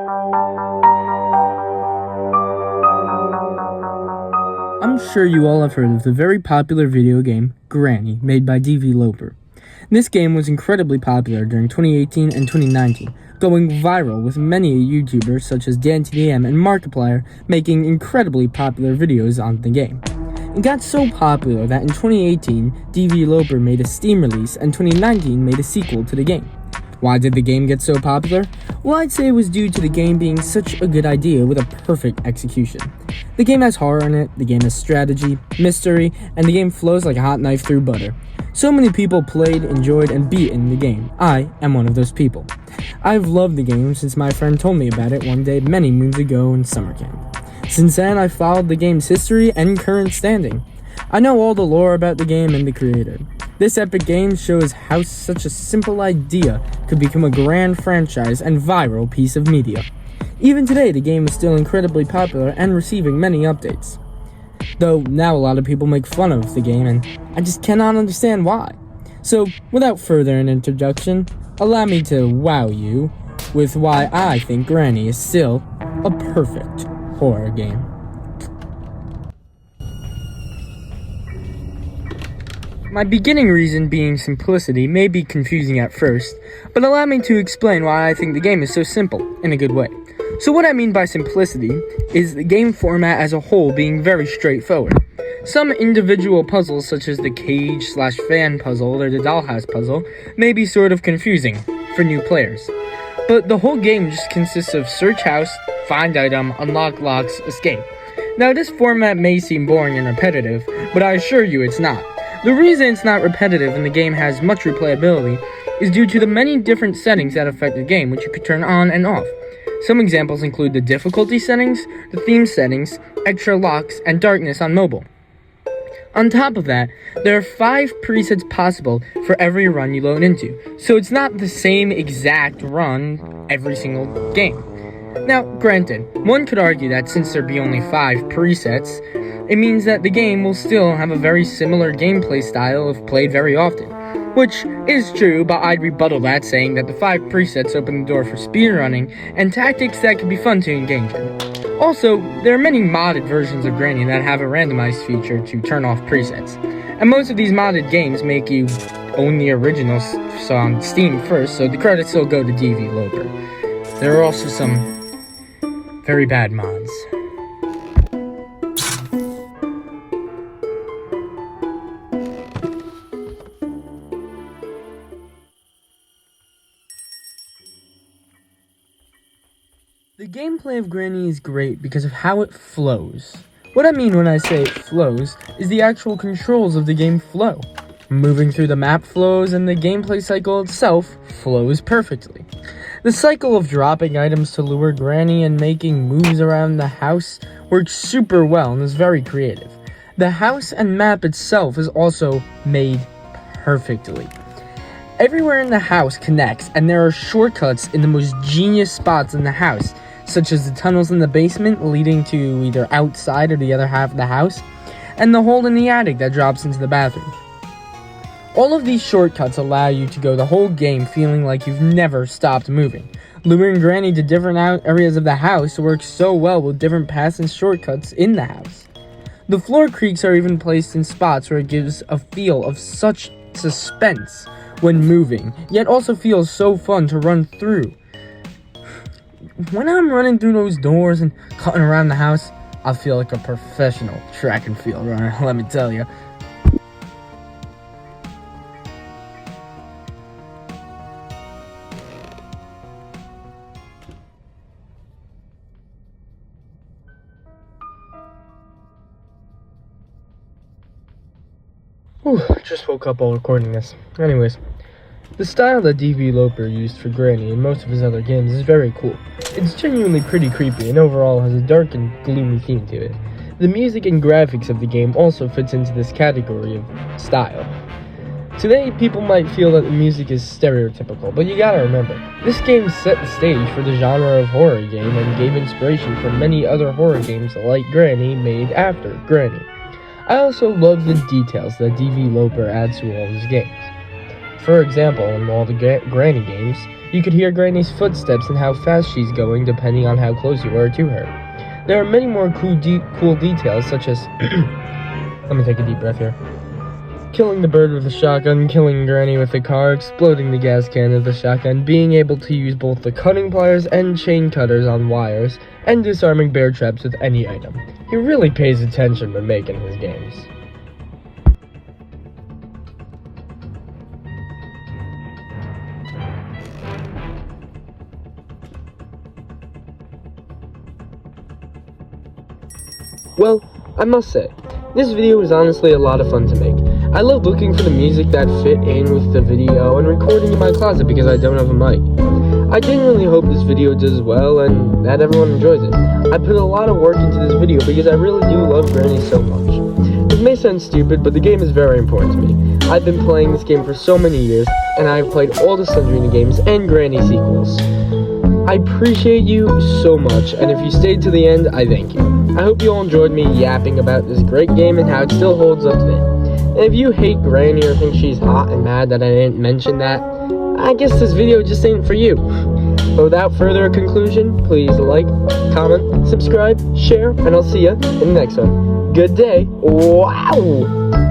I'm sure you all have heard of the very popular video game Granny, made by Deviloper. This game was incredibly popular during 2018 and 2019, going viral with many YouTubers such as DanTDM and Markiplier making incredibly popular videos on the game. It got so popular that in 2018, Deviloper made a Steam release and 2019 made a sequel to the game. Why did the game get so popular? Well, I'd say it was due to the game being such a good idea with a perfect execution. The game has horror in it, the game has strategy, mystery, and the game flows like a hot knife through butter. So many people played, enjoyed, and beaten the game. I am one of those people. I've loved the game since my friend told me about it one day many moons ago in summer camp. Since then, I've followed the game's history and current standing. I know all the lore about the game and the creator. This epic game shows how such a simple idea could become a grand franchise and viral piece of media. Even today, the game is still incredibly popular and receiving many updates. Though now a lot of people make fun of the game and I just cannot understand why. So, without further an introduction, allow me to wow you with why I think Granny is still a perfect horror game. My beginning reason being simplicity may be confusing at first, but allow me to explain why I think the game is so simple in a good way. So what I mean by simplicity is the game format as a whole being very straightforward. Some individual puzzles such as the cage/fan puzzle or the dollhouse puzzle may be sort of confusing for new players. But the whole game just consists of search house, find item, unlock locks, escape. Now this format may seem boring and repetitive, but I assure you it's not. The reason it's not repetitive and the game has much replayability is due to the many different settings that affect the game, which you can turn on and off. Some examples include the difficulty settings, the theme settings, extra locks, and darkness on mobile. On top of that, there are 5 presets possible for every run you load into, so it's not the same exact run every single game. Now, granted, one could argue that since there be only 5 presets, it means that the game will still have a very similar gameplay style if played very often. Which is true, but I'd rebuttal that saying that the 5 presets open the door for speedrunning and tactics that can be fun to engage in. Also, there are many modded versions of Granny that have a randomized feature to turn off presets. And most of these modded games make you own the originals on Steam first, so the credits still go to Deviloper. There are also some very bad mods. The gameplay of Granny is great because of how it flows. What I mean when I say it flows is the actual controls of the game flow. Moving through the map flows and the gameplay cycle itself flows perfectly. The cycle of dropping items to lure Granny and making moves around the house works super well and is very creative. The house and map itself is also made perfectly. Everywhere in the house connects and there are shortcuts in the most genius spots in the house, such as the tunnels in the basement leading to either outside or the other half of the house, and the hole in the attic that drops into the bathroom. All of these shortcuts allow you to go the whole game feeling like you've never stopped moving. Luring Granny to different areas of the house works so well with different paths and shortcuts in the house. The floor creaks are even placed in spots where it gives a feel of such suspense when moving, yet also feels so fun to run through. When I'm running through those doors and cutting around the house, I feel like a professional track and field runner, let me tell you. Just woke up while recording this. Anyways, the style that Deviloper used for Granny and most of his other games is very cool. It's genuinely pretty creepy and overall has a dark and gloomy theme to it. The music and graphics of the game also fits into this category of style. Today, people might feel that the music is stereotypical, but you gotta remember, this game set the stage for the genre of horror game and gave inspiration for many other horror games like Granny made after Granny. I also love the details that Deviloper adds to all his games. For example, in all the Granny games, you could hear Granny's footsteps and how fast she's going depending on how close you were to her. There are many more cool details such as let me take a deep breath here. Killing the bird with a shotgun, killing Granny with a car, exploding the gas can with a shotgun, being able to use both the cutting pliers and chain cutters on wires, and disarming bear traps with any item. He really pays attention when making his games. Well, I must say, this video was honestly a lot of fun to make. I love looking for the music that fit in with the video and recording in my closet because I don't have a mic. I genuinely hope this video does well and that everyone enjoys it. I put a lot of work into this video because I really do love Granny so much. It may sound stupid, but the game is very important to me. I've been playing this game for so many years, and I've played all the Slendrina games and Granny sequels. I appreciate you so much, and if you stayed to the end, I thank you. I hope you all enjoyed me yapping about this great game and how it still holds up today. And if you hate Granny or think she's hot and mad that I didn't mention that, I guess this video just ain't for you. But without further conclusion, please like, comment, subscribe, share, and I'll see ya in the next one. Good day. Wow!